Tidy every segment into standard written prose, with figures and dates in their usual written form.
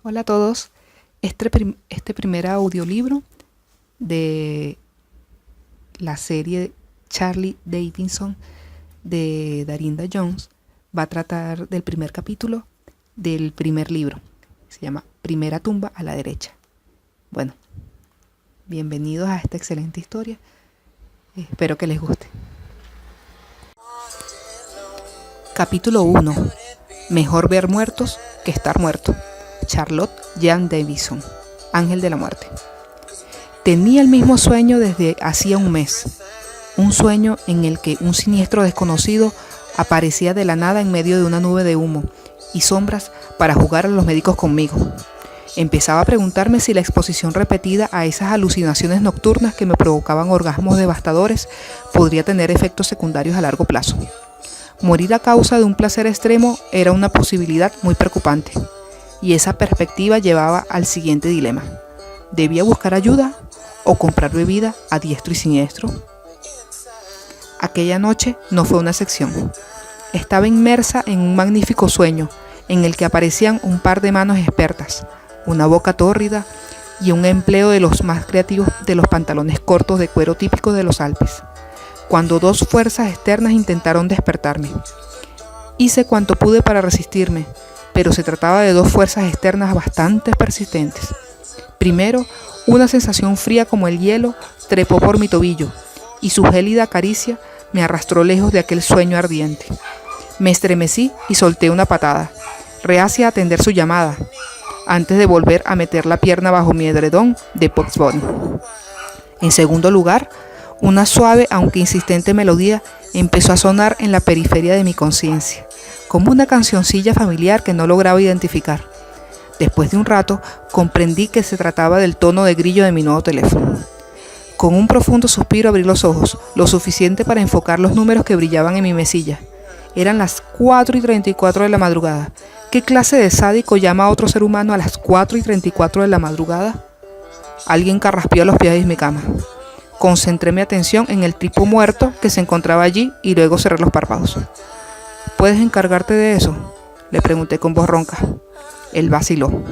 Hola a todos. Este primer audiolibro de la serie Charlie Davidson de Darinda Jones va a tratar del primer capítulo del primer libro. Se llama Primera tumba a la derecha. Bueno, bienvenidos a esta excelente historia. Espero que les guste. Capítulo 1. Mejor ver muertos que estar muerto. Charlotte Jan Davidson, Ángel de la Muerte. Tenía el mismo sueño desde hacía un mes. Un sueño en el que un siniestro desconocido aparecía de la nada en medio de una nube de humo y sombras para jugar a los médicos conmigo. Empezaba a preguntarme si la exposición repetida a esas alucinaciones nocturnas que me provocaban orgasmos devastadores podría tener efectos secundarios a largo plazo. Morir a causa de un placer extremo era una posibilidad muy preocupante, y esa perspectiva llevaba al siguiente dilema: ¿debía buscar ayuda o comprar bebida a diestro y siniestro? Aquella noche no fue una excepción. Estaba inmersa en un magnífico sueño en el que aparecían un par de manos expertas, una boca tórrida y un empleo de los más creativos de los pantalones cortos de cuero típicos de los Alpes, cuando dos fuerzas externas intentaron despertarme. Hice cuanto pude para resistirme, pero se trataba de dos fuerzas externas bastante persistentes. Primero, una sensación fría como el hielo trepó por mi tobillo, y su gélida caricia me arrastró lejos de aquel sueño ardiente. Me estremecí y solté una patada, reacia a atender su llamada, antes de volver a meter la pierna bajo mi edredón de Bugs Bunny. En segundo lugar, una suave aunque insistente melodía empezó a sonar en la periferia de mi conciencia, como una cancioncilla familiar que no lograba identificar. Después de un rato, comprendí que se trataba del tono de grillo de mi nuevo teléfono. Con un profundo suspiro abrí los ojos, lo suficiente para enfocar los números que brillaban en mi mesilla. Eran las 4:34 de la madrugada. ¿Qué clase de sádico llama a otro ser humano a las 4:34 de la madrugada? Alguien carraspeó a los pies de mi cama. Concentré mi atención en el tipo muerto que se encontraba allí y luego cerré los párpados. ¿Puedes encargarte de eso?, le pregunté con voz ronca. Él vaciló.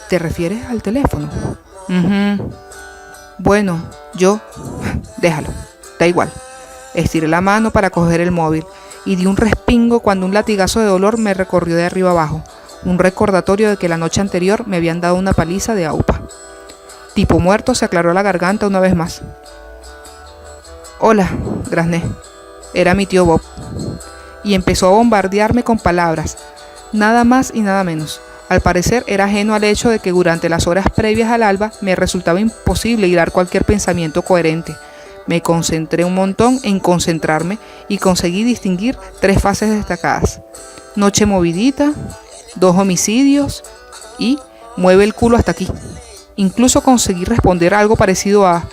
¿Te refieres al teléfono? Bueno, déjalo, da igual. Estiré la mano para coger el móvil y di un respingo cuando un latigazo de dolor me recorrió de arriba abajo, un recordatorio de que la noche anterior me habían dado una paliza de aupa. Tipo muerto se aclaró la garganta una vez más. Hola, grazné. Era mi tío Bob. Y empezó a bombardearme con palabras, nada más y nada menos. Al parecer era ajeno al hecho de que durante las horas previas al alba me resultaba imposible hilar cualquier pensamiento coherente. Me concentré un montón en concentrarme y conseguí distinguir 3 fases destacadas: noche movidita, 2 homicidios y mueve el culo hasta aquí. Incluso conseguí responder algo parecido a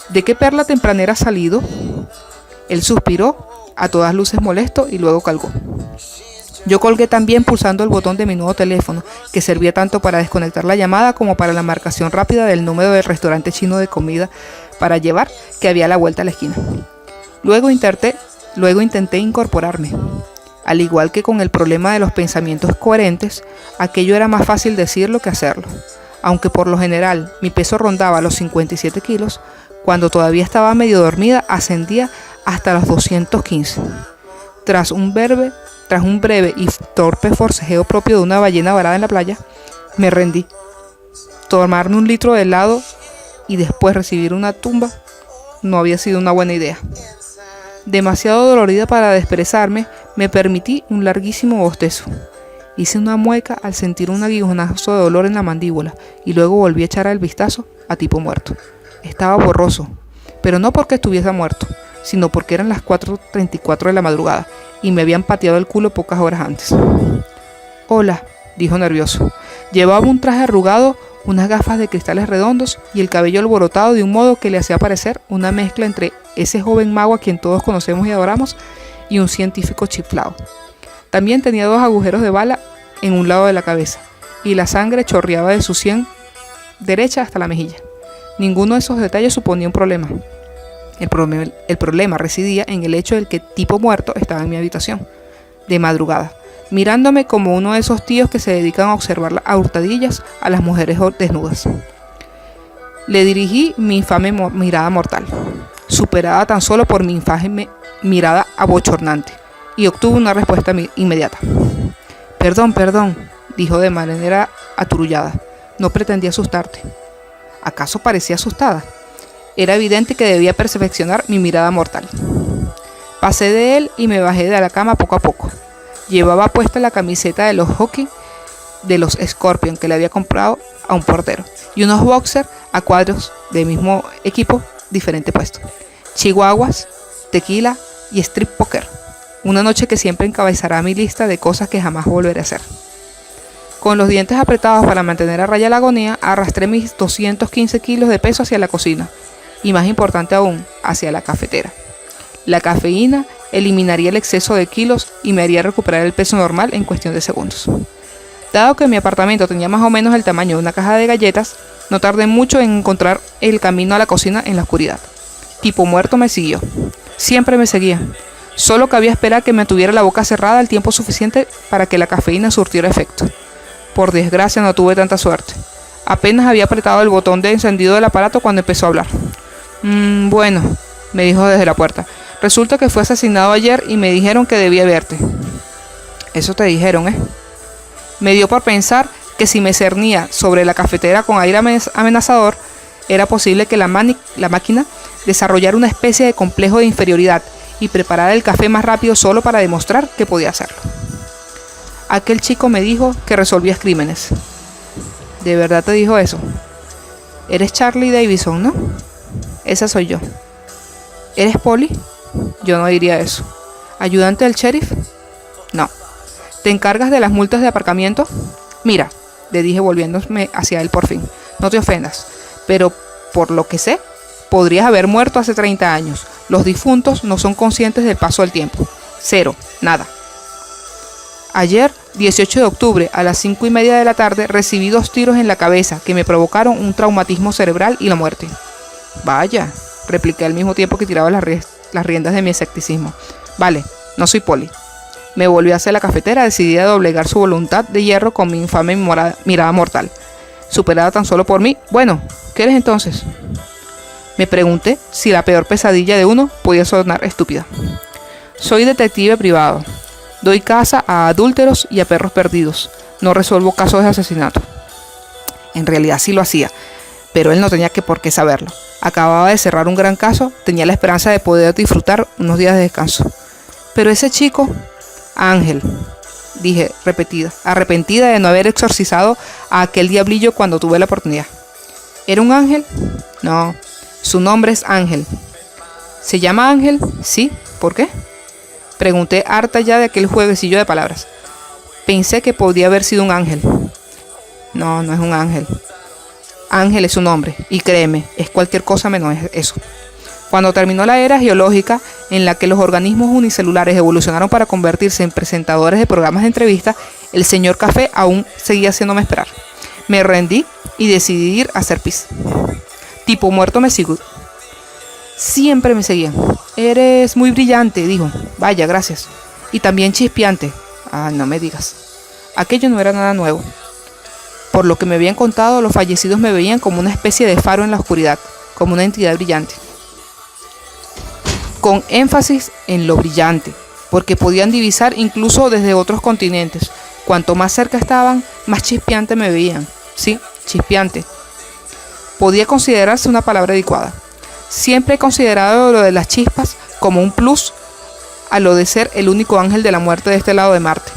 ¿de qué perla tempranera has salido? Él suspiró, a todas luces molesto, y luego colgó. Yo colgué también pulsando el botón de mi nuevo teléfono, que servía tanto para desconectar la llamada como para la marcación rápida del número del restaurante chino de comida para llevar que había a la vuelta de la esquina. Luego intenté incorporarme. Al igual que con el problema de los pensamientos coherentes, aquello era más fácil decirlo que hacerlo. Aunque por lo general mi peso rondaba los 57 kilos, cuando todavía estaba medio dormida ascendía hasta los 215. Tras un breve y torpe forcejeo propio de una ballena varada en la playa, me rendí. Tomarme un litro de helado y después recibir una tumba no había sido una buena idea. Demasiado dolorida para desperezarme, me permití un larguísimo bostezo. Hice una mueca al sentir un aguijonazo de dolor en la mandíbula y luego volví a echar el vistazo a tipo muerto. Estaba borroso, pero no porque estuviese muerto, sino porque eran las 4:34 de la madrugada y me habían pateado el culo pocas horas antes. Hola, dijo nervioso. Llevaba un traje arrugado, unas gafas de cristales redondos y el cabello alborotado de un modo que le hacía parecer una mezcla entre ese joven mago a quien todos conocemos y adoramos y un científico chiflado. También tenía 2 agujeros de bala en un lado de la cabeza y la sangre chorreaba de su sien derecha hasta la mejilla. Ninguno de esos detalles suponía un problema. El problema residía en el hecho de que tipo muerto estaba en mi habitación, de madrugada, mirándome como uno de esos tíos que se dedican a observar a hurtadillas a las mujeres desnudas. Le dirigí mi infame mirada mortal, superada tan solo por mi infame mirada abochornante, y obtuve una respuesta inmediata. Perdón, dijo de manera aturullada. No pretendía asustarte. ¿Acaso parecía asustada? Era evidente que debía perfeccionar mi mirada mortal. Pasé de él y me bajé de la cama poco a poco. Llevaba puesta la camiseta de los hockey de los Scorpion que le había comprado a un portero y unos boxers a cuadros del mismo equipo, diferente puesto. Chihuahuas, tequila y strip poker. Una noche que siempre encabezará mi lista de cosas que jamás volveré a hacer. Con los dientes apretados para mantener a raya la agonía, arrastré mis 215 kilos de peso hacia la cocina y, más importante aún, hacia la cafetera. La cafeína eliminaría el exceso de kilos y me haría recuperar el peso normal en cuestión de segundos. Dado que mi apartamento tenía más o menos el tamaño de una caja de galletas, no tardé mucho en encontrar el camino a la cocina en la oscuridad. Tipo muerto me siguió. Siempre me seguía. Solo cabía esperar que me tuviera la boca cerrada el tiempo suficiente para que la cafeína surtiera efecto. Por desgracia no tuve tanta suerte. Apenas había apretado el botón de encendido del aparato cuando empezó a hablar. Bueno, me dijo desde la puerta. Resulta que fue asesinado ayer y me dijeron que debía verte. Eso te dijeron, ¿eh? Me dio por pensar que si me cernía sobre la cafetera con aire amenazador, era posible que la máquina desarrollara una especie de complejo de inferioridad y preparara el café más rápido solo para demostrar que podía hacerlo. Aquel chico me dijo que resolvías crímenes. ¿De verdad te dijo eso? Eres Charlie Davidson, ¿no? Esa soy yo. ¿Eres Polly? Yo no diría eso. ¿Ayudante del sheriff? No. ¿Te encargas de las multas de aparcamiento? Mira, le dije volviéndome hacia él por fin. No te ofendas, pero por lo que sé, podrías haber muerto hace 30 años. Los difuntos no son conscientes del paso del tiempo. Cero, nada. Ayer, 18 de octubre, a las 5:30 de la tarde, recibí 2 tiros en la cabeza que me provocaron un traumatismo cerebral y la muerte. Vaya, repliqué al mismo tiempo que tiraba las riendas de mi escepticismo. Vale, no soy Polly. Me volví hacia la cafetera, decidida a doblegar su voluntad de hierro con mi infame mirada mortal. Superada tan solo por mí. Bueno, ¿qué eres entonces? Me pregunté si la peor pesadilla de uno podía sonar estúpida. Soy detective privado. Doy caza a adúlteros y a perros perdidos. No resuelvo casos de asesinato. En realidad sí lo hacía, pero él no tenía por qué saberlo. Acababa de cerrar un gran caso, tenía la esperanza de poder disfrutar unos días de descanso. Pero ese chico, Ángel, dije arrepentida de no haber exorcizado a aquel diablillo cuando tuve la oportunidad. ¿Era un ángel? No, su nombre es Ángel. ¿Se llama Ángel? Sí, ¿por qué? Pregunté harta ya de aquel jueguecillo de palabras. Pensé que podía haber sido un ángel. No, no es un ángel. Ángel es su nombre, y créeme, es cualquier cosa menos eso. Cuando terminó la era geológica en la que los organismos unicelulares evolucionaron para convertirse en presentadores de programas de entrevista, el señor Café aún seguía haciéndome esperar. Me rendí y decidí ir a hacer pis. Tipo muerto me sigo. Siempre me seguían. Eres muy brillante, dijo. Vaya, gracias. Y también chispeante. Ah, no me digas. Aquello no era nada nuevo. Por lo que me habían contado, los fallecidos me veían como una especie de faro en la oscuridad, como una entidad brillante. Con énfasis en lo brillante, porque podían divisar incluso desde otros continentes. Cuanto más cerca estaban, más chispeante me veían. Sí, chispeante. Podía considerarse una palabra adecuada. Siempre he considerado lo de las chispas como un plus a lo de ser el único ángel de la muerte de este lado de Marte.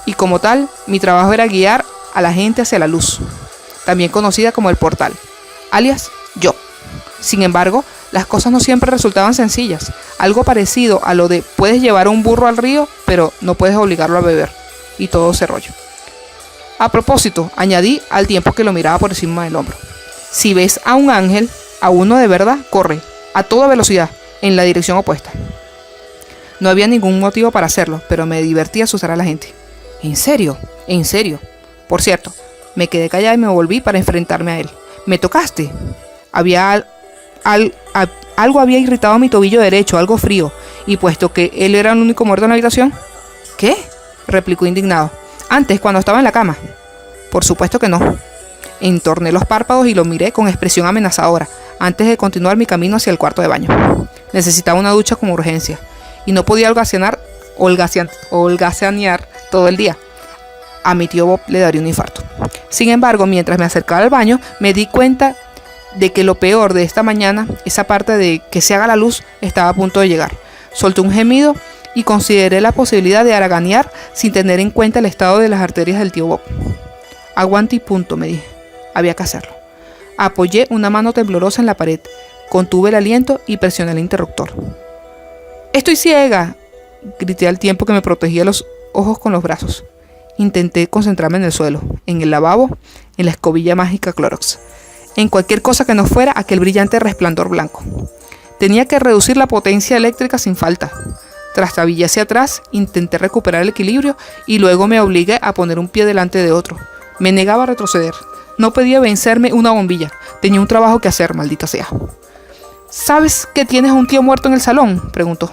Y como tal, mi trabajo era guiar a la gente hacia la luz, también conocida como el portal, alias yo. Sin embargo, las cosas no siempre resultaban sencillas. Algo parecido a lo de puedes llevar a un burro al río, pero no puedes obligarlo a beber. Y todo ese rollo. A propósito, añadí al tiempo que lo miraba por encima del hombro. Si ves a un ángel, a uno de verdad, corre a toda velocidad en la dirección opuesta. No había ningún motivo para hacerlo, pero me divertía asustar a la gente. ¿En serio? ¿En serio? Por cierto, me quedé callada y me volví para enfrentarme a él. ¿Me tocaste? Algo había irritado mi tobillo derecho, algo frío, y puesto que él era el único muerto en la habitación. ¿Qué? replicó indignado. Antes, cuando estaba en la cama. Por supuesto que no. Entorné los párpados y lo miré con expresión amenazadora, antes de continuar mi camino hacia el cuarto de baño. Necesitaba una ducha con urgencia, y no podía holgazanear todo el día. A mi tío Bob le daría un infarto. Sin embargo, mientras me acercaba al baño, me di cuenta de que lo peor de esta mañana, esa parte de que se haga la luz, estaba a punto de llegar. Solté un gemido y consideré la posibilidad de haraganear sin tener en cuenta el estado de las arterias del tío Bob. Aguante y punto, me dije. Había que hacerlo. Apoyé una mano temblorosa en la pared, contuve el aliento y presioné el interruptor. ¡Estoy ciega!, grité al tiempo que me protegía los ojos con los brazos. Intenté concentrarme en el suelo, en el lavabo, en la escobilla mágica Clorox, en cualquier cosa que no fuera aquel brillante resplandor blanco. Tenía que reducir la potencia eléctrica sin falta. Trastabillé hacia atrás, intenté recuperar el equilibrio y luego me obligué a poner un pie delante de otro. Me negaba a retroceder. No podía vencerme una bombilla. Tenía un trabajo que hacer, maldita sea. ¿Sabes que tienes un tío muerto en el salón?, preguntó.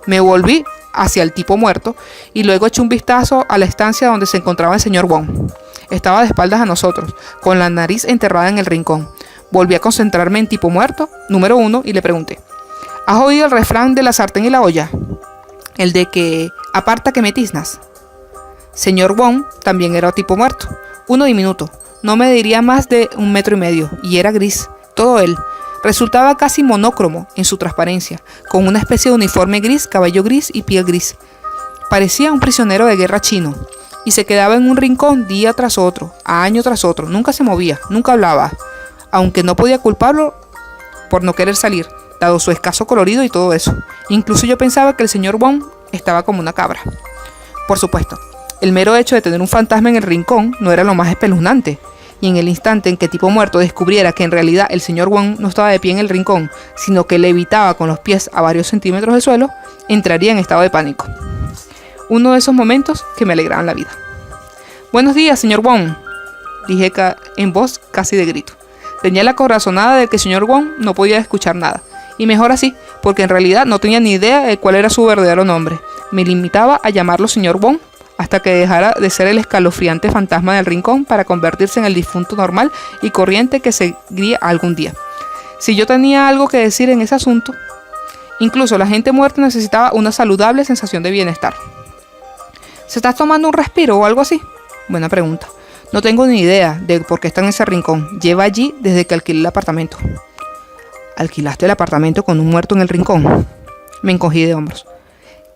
Me volví hacia el tipo muerto y luego eché un vistazo a la estancia donde se encontraba el señor Wong. Estaba de espaldas a nosotros, con la nariz enterrada en el rincón. Volví a concentrarme en tipo muerto, número 1, y le pregunté: ¿has oído el refrán de la sartén y la olla? El de que aparta que me tiznas. Señor Wong también era tipo muerto, uno diminuto, no mediría más de 1,5 metros, y era gris, todo él. Resultaba casi monócromo en su transparencia, con una especie de uniforme gris, cabello gris y piel gris. Parecía un prisionero de guerra chino, y se quedaba en un rincón día tras otro, año tras otro. Nunca se movía, nunca hablaba, aunque no podía culparlo por no querer salir, dado su escaso colorido y todo eso. Incluso yo pensaba que el señor Wong estaba como una cabra. Por supuesto, el mero hecho de tener un fantasma en el rincón no era lo más espeluznante. Y en el instante en que tipo muerto descubriera que en realidad el señor Wong no estaba de pie en el rincón, sino que levitaba con los pies a varios centímetros del suelo, entraría en estado de pánico. Uno de esos momentos que me alegraban la vida. «Buenos días, señor Wong», dije en voz casi de grito. Tenía la corazonada de que el señor Wong no podía escuchar nada, y mejor así, porque en realidad no tenía ni idea de cuál era su verdadero nombre. Me limitaba a llamarlo señor Wong, hasta que dejara de ser el escalofriante fantasma del rincón para convertirse en el difunto normal y corriente que seguiría algún día. Si yo tenía algo que decir en ese asunto, incluso la gente muerta necesitaba una saludable sensación de bienestar. ¿Se estás tomando un respiro o algo así? Buena pregunta. No tengo ni idea de por qué está en ese rincón. Lleva allí desde que alquilé el apartamento. ¿Alquilaste el apartamento con un muerto en el rincón? Me encogí de hombros.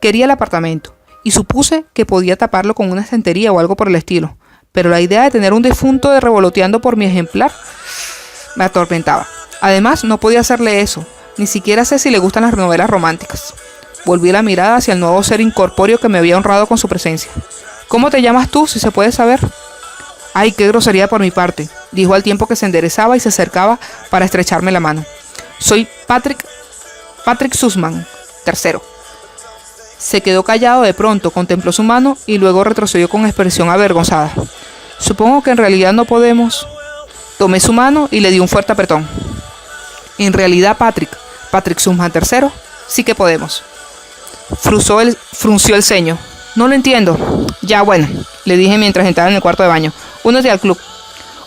Quería el apartamento y supuse que podía taparlo con una estantería o algo por el estilo, pero la idea de tener un difunto revoloteando por mi ejemplar me atormentaba. Además, no podía hacerle eso, ni siquiera sé si le gustan las novelas románticas. Volví la mirada hacia el nuevo ser incorpóreo que me había honrado con su presencia. ¿Cómo te llamas tú, si se puede saber? Ay, qué grosería por mi parte, dijo al tiempo que se enderezaba y se acercaba para estrecharme la mano. Soy Patrick Sussman, III. Se quedó callado de pronto, contempló su mano y luego retrocedió con expresión avergonzada. Supongo que en realidad no podemos. Tomé su mano y le di un fuerte apretón. En realidad, Patrick Sussman III, sí que podemos. Frunció el ceño. No lo entiendo. Ya, bueno, le dije mientras entraba en el cuarto de baño. Únete al club.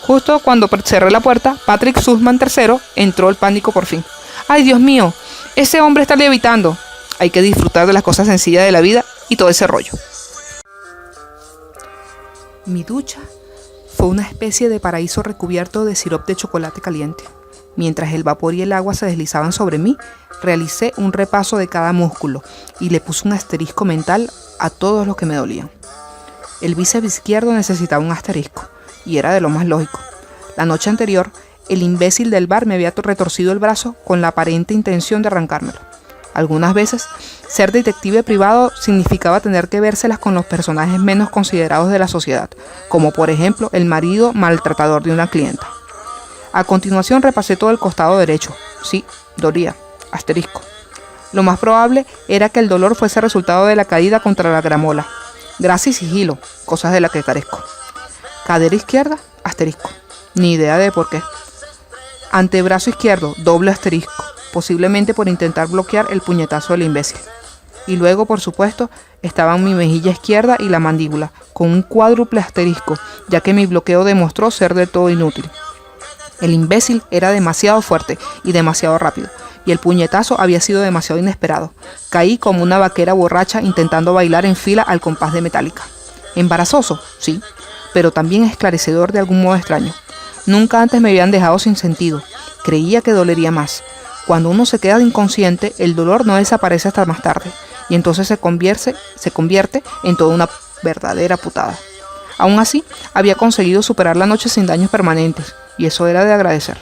Justo cuando cerré la puerta, Patrick Sussman III entró el pánico por fin. ¡Ay, Dios mío! Ese hombre está levitando. Hay que disfrutar de las cosas sencillas de la vida y todo ese rollo. Mi ducha fue una especie de paraíso recubierto de sirope de chocolate caliente. Mientras el vapor y el agua se deslizaban sobre mí, realicé un repaso de cada músculo y le puse un asterisco mental a todos los que me dolían. El bíceps izquierdo necesitaba un asterisco, y era de lo más lógico. La noche anterior, el imbécil del bar me había retorcido el brazo con la aparente intención de arrancármelo. Algunas veces, ser detective privado significaba tener que vérselas con los personajes menos considerados de la sociedad, como por ejemplo el marido maltratador de una clienta. A continuación repasé todo el costado derecho. Sí, dolía. Asterisco. Lo más probable era que el dolor fuese resultado de la caída contra la gramola. Grasa y sigilo, cosas de las que carezco. Cadera izquierda, asterisco. Ni idea de por qué. Antebrazo izquierdo, doble asterisco. Posiblemente por intentar bloquear el puñetazo del imbécil. Y luego, por supuesto, estaban mi mejilla izquierda y la mandíbula, con un cuádruple asterisco, ya que mi bloqueo demostró ser del todo inútil. El imbécil era demasiado fuerte y demasiado rápido, y el puñetazo había sido demasiado inesperado. Caí como una vaquera borracha intentando bailar en fila al compás de Metallica. Embarazoso, sí, pero también esclarecedor de algún modo extraño. Nunca antes me habían dejado sin sentido. Creía que dolería más. Cuando uno se queda inconsciente, el dolor no desaparece hasta más tarde, y entonces se convierte en toda una verdadera putada. Aún así, había conseguido superar la noche sin daños permanentes, y eso era de agradecer.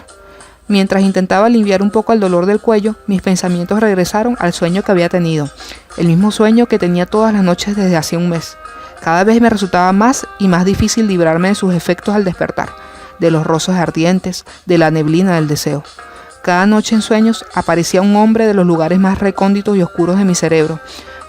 Mientras intentaba aliviar un poco el dolor del cuello, mis pensamientos regresaron al sueño que había tenido, el mismo sueño que tenía todas las noches desde hacía un mes. Cada vez me resultaba más y más difícil librarme de sus efectos al despertar, de los rozos ardientes, de la neblina del deseo. Cada noche en sueños aparecía un hombre de los lugares más recónditos y oscuros de mi cerebro,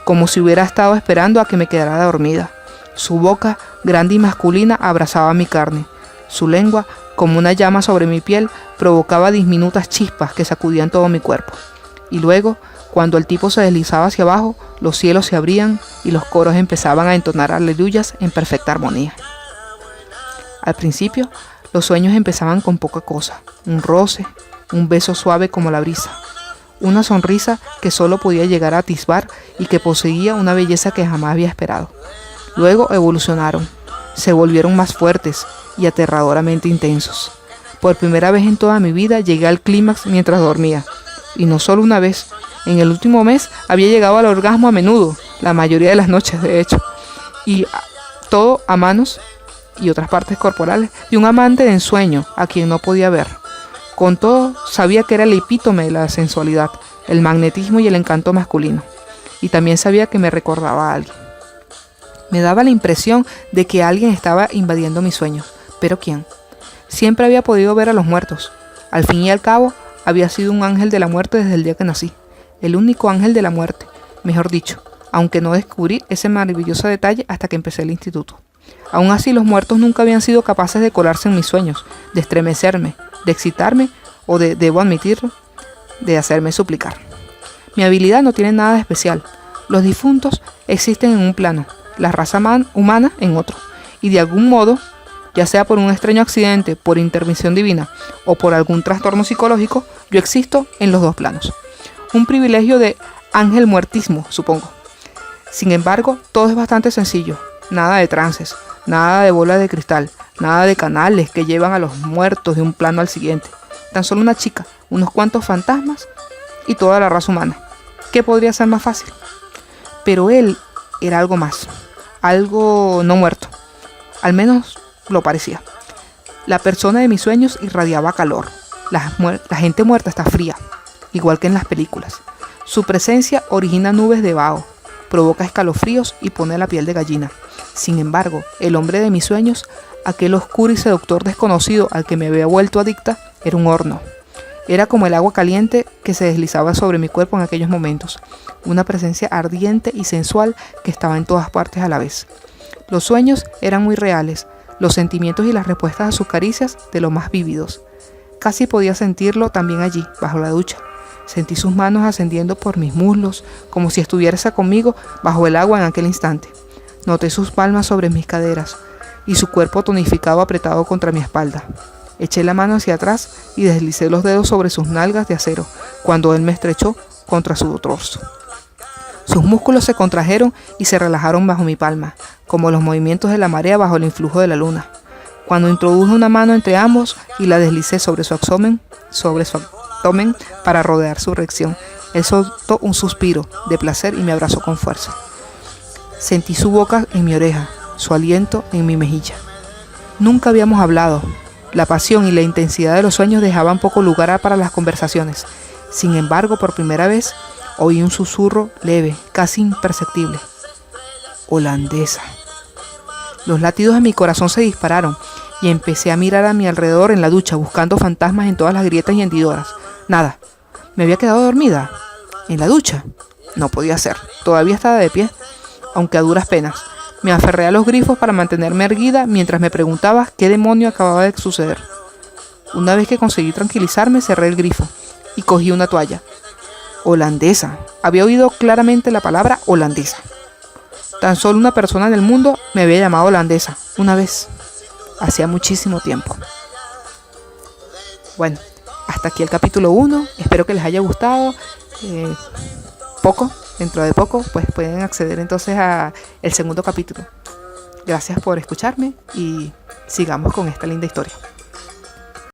como si hubiera estado esperando a que me quedara dormida. Su boca, grande y masculina, abrazaba mi carne. Su lengua, como una llama sobre mi piel, provocaba diminutas chispas que sacudían todo mi cuerpo. Y luego, cuando el tipo se deslizaba hacia abajo, los cielos se abrían y los coros empezaban a entonar aleluyas en perfecta armonía. Al principio, los sueños empezaban con poca cosa, un roce, un beso suave como la brisa, una sonrisa que solo podía llegar a atisbar y que poseía una belleza que jamás había esperado. Luego evolucionaron, se volvieron más fuertes y aterradoramente intensos. Por primera vez en toda mi vida llegué al clímax mientras dormía, y no solo una vez. En el último mes había llegado al orgasmo a menudo, la mayoría de las noches de hecho, y todo a manos y otras partes corporales de un amante de ensueño a quien no podía ver. Con todo, sabía que era el epítome de la sensualidad, el magnetismo y el encanto masculino, y también sabía que me recordaba a alguien. Me daba la impresión de que alguien estaba invadiendo mis sueños, pero ¿quién? Siempre había podido ver a los muertos. Al fin y al cabo, había sido un ángel de la muerte desde el día que nací. El único ángel de la muerte, mejor dicho, aunque no descubrí ese maravilloso detalle hasta que empecé el instituto. Aún así, los muertos nunca habían sido capaces de colarse en mis sueños, de estremecerme, de excitarme o debo admitirlo, de hacerme suplicar. Mi habilidad no tiene nada de especial. Los difuntos existen en un plano, la raza humana en otro, y de algún modo, ya sea por un extraño accidente, por intervención divina o por algún trastorno psicológico, yo existo en los dos planos. Un privilegio de ángel muertismo, supongo. Sin embargo, todo es bastante sencillo. Nada de trances, nada de bolas de cristal, nada de canales que llevan a los muertos de un plano al siguiente. Tan solo una chica, unos cuantos fantasmas y toda la raza humana. ¿Qué podría ser más fácil? Pero él era algo más, algo no muerto. Al menos lo parecía. La persona de mis sueños irradiaba calor. La gente muerta está fría, igual que en las películas. Su presencia origina nubes de vaho, provoca escalofríos y pone la piel de gallina. Sin embargo, el hombre de mis sueños, aquel oscuro y seductor desconocido al que me había vuelto adicta, era un horno. Era como el agua caliente que se deslizaba sobre mi cuerpo en aquellos momentos, una presencia ardiente y sensual que estaba en todas partes a la vez. Los sueños eran muy reales, los sentimientos y las respuestas a sus caricias de lo más vívidos. Casi podía sentirlo también allí, bajo la ducha. Sentí sus manos ascendiendo por mis muslos, como si estuviese conmigo bajo el agua en aquel instante. Noté sus palmas sobre mis caderas y su cuerpo tonificado apretado contra mi espalda. Eché la mano hacia atrás y deslicé los dedos sobre sus nalgas de acero, cuando él me estrechó contra su torso. Sus músculos se contrajeron y se relajaron bajo mi palma, como los movimientos de la marea bajo el influjo de la luna. Cuando introduje una mano entre ambos y la deslicé sobre su abdomen para rodear su erección, él soltó un suspiro de placer y me abrazó con fuerza. Sentí su boca en mi oreja, su aliento en mi mejilla. Nunca habíamos hablado. La pasión y la intensidad de los sueños dejaban poco lugar para las conversaciones. Sin embargo, por primera vez, oí un susurro leve, casi imperceptible. Holandesa. Los latidos de mi corazón se dispararon y empecé a mirar a mi alrededor en la ducha, buscando fantasmas en todas las grietas y hendiduras. Nada. ¿Me había quedado dormida? ¿En la ducha? No podía ser. Todavía estaba de pie, aunque a duras penas. Me aferré a los grifos para mantenerme erguida mientras me preguntaba qué demonio acababa de suceder. Una vez que conseguí tranquilizarme, cerré el grifo y cogí una toalla. holandesa. Había oído claramente la palabra holandesa. Tan solo una persona en el mundo me había llamado holandesa, una vez, hacía muchísimo tiempo. Bueno, hasta aquí el capítulo 1. Espero que les haya gustado. Dentro de poco, pues pueden acceder entonces a el segundo capítulo. Gracias por escucharme y sigamos con esta linda historia.